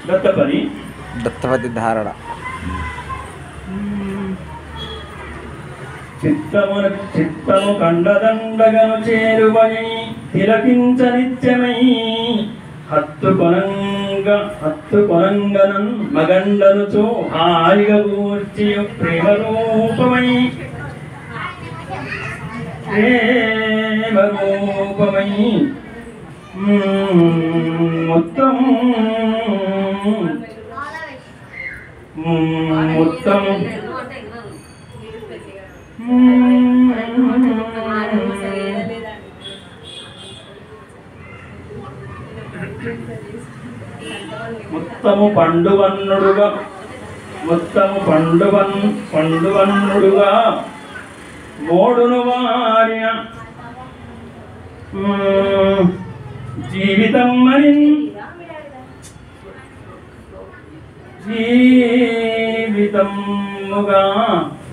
దత్తపది దత్తపది ధారణ. చిత్తము కండదండగను చేరువని తిలకించ నిత్యమై హత్తుకొనంగనన్ మగండనుచో హాయిగా కూర్చి ప్రేమ రూపమై మొత్తం మొత్తము పండువన్నుడుగా మోడును వారిన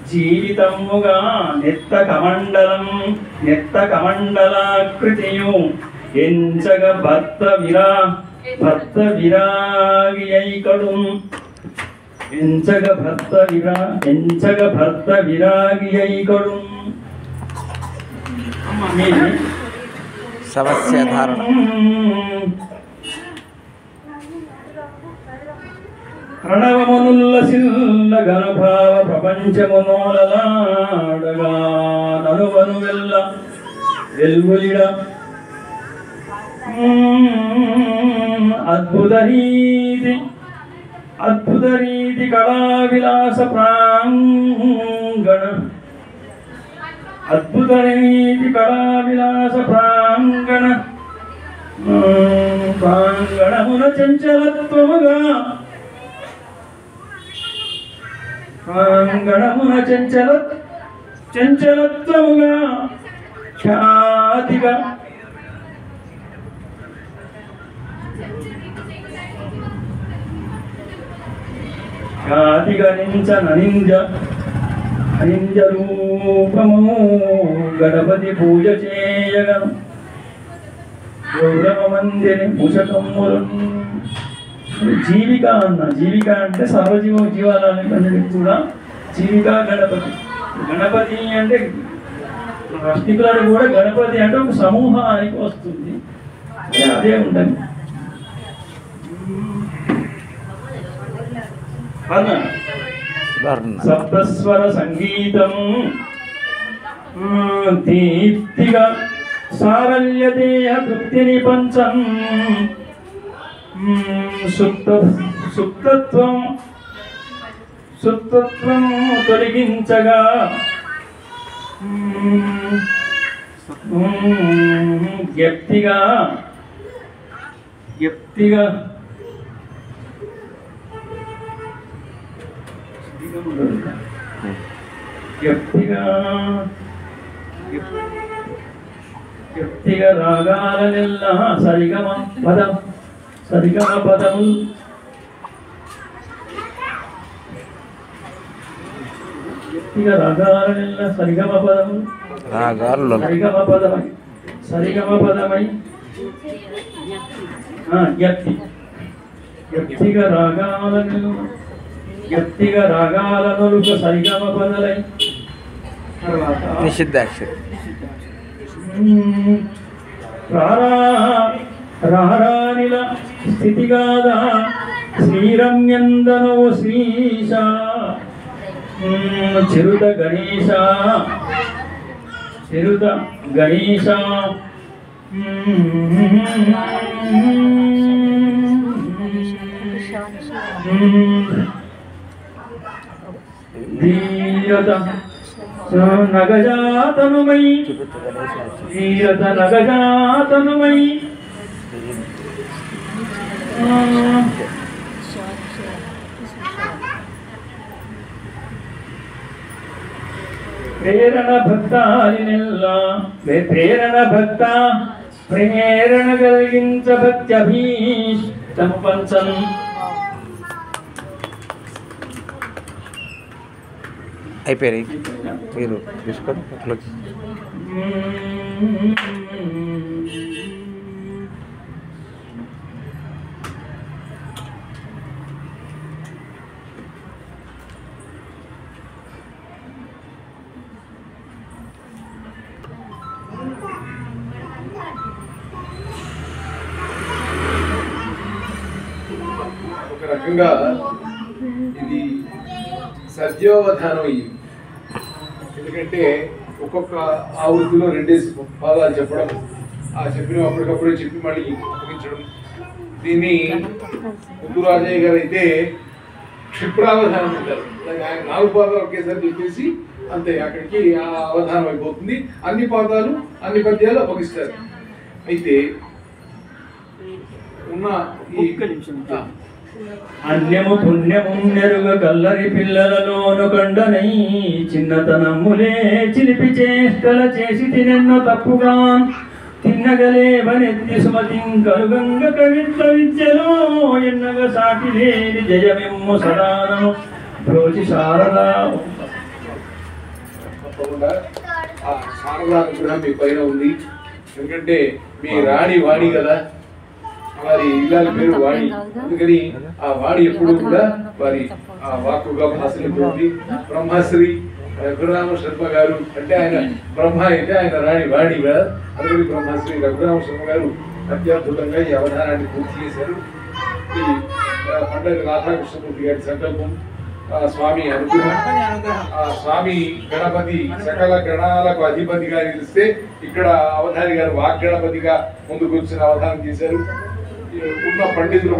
జీవితముగా నెత్త కమండలాకృతియు ఎంచగ భర్త విరాగియైకడు ఎంచగ భర్త విరాగియైకడు సమస్య ధారణ. ప్రణవమునుల్లసిల్ల ఘనభావ ప్రపంచమునోలలాడగా ననువను వెల్గులిడ అద్భుత రీతి కళా విలాస ప్రాంగణమున చంచలత్వముగా ఖ్యాతిగా అనింజ రూపము గణపతి పూజ చేయగను గౌరవ మందిని ముషకమ్ములు జీవిక అంటే జీవాలన్నీ కూడా జీవిక గణపతి అంటే రష్టికులను కూడా గణపతి అంటే ఒక సమూహానికి వస్తుంది, అదే ఉంటుంది. సప్తస్వర సంగీతం దీప్తిగా సారల్యదేయ తృప్తిని పంచం సుప్తత్వం తొలగించగా జ్ఞప్తిగా రాగాలనెల్ల సరిగమ పదము రాగాలనెల్ల సరిగమ పదమై జ్ఞప్తిగా రాగాలనొలుక సరిగమ పదలై తర్వాత నిషిద్ధాక్షరి రారానిల స్థితిగాద శ్రీరమ్యందనో శ్రీశ చిరుత గణేశ ధీరత నగజాతనుమై ప్రేరణ కలిగించ భక్త్యభీష్టము పంచం అయిపోయాయి. మీరు తీసుకోండి అట్లా. రకంగా ఇది సద్యోవధానం అయ్యింది. ఎందుకంటే ఒక్కొక్క ఆవృత్తిలో 2 పాదాలు చెప్పడం, ఆ చెప్పిన అప్పటికప్పుడే చెప్పి మళ్ళీ ముగించడం. దీన్ని ముద్దురాజయ్య గారు అయితే క్షిప్రావధానం అంటారు. ఆయన 4 పాదాలు ఒకేసారి చెప్పేసి అంతే, అక్కడికి ఆ అవధానం అయిపోతుంది. అన్ని పాదాలు అన్ని పద్యాలు అప్పగిస్తారు. అయితే ఉన్న ఈ అన్యము పుణ్యము నెరుగ కల్లరి పిల్లలలోను కండనై చిన్నతనములే చిలిపి చేష్టల చేసి తినెన్నో తప్పుగా తిన్నగలేవనెత్తి సుమతిం కలుగంగ కవిత్వ విద్యలో ఎన్నగ సాటి లేని జయమిమ్ము సదానము బ్రోచి శారదా. తప్పకుండా ఆ శారదా అనుగ్రహం మీ పైన ఉంది. ఎందుకంటే మీ రాణి వాణి కదా, వారి ఇల్లాల పేరు వాణి. అందుకని ఆ వాణి ఎప్పుడు కూడా వారి ఆ వాక్కుగా భాషిస్తుంది. బ్రహ్మశ్రీ రఘురామ శర్మ గారు అంటే ఆయన బ్రహ్మ అయితే ఆయన రాణి వాణి కదా. అందుకని బ్రహ్మశ్రీ రఘురామ శర్మ గారు అత్యద్భుతంగా ఈ అవధానాన్ని పూర్తి చేశారు. ఈ పండగ రాధాకృష్ణమూర్తి గారి సంకల్పం, స్వామి అనుగ్రహం, ఆ స్వామి గణపతి సకల గణాలకు అధిపతిగా నిలిస్తే ఇక్కడ అవధాని గారు వాగ్గణపతిగా ముందుకు వచ్చిన అవధానం చేశారు. ఉన్న పండితులు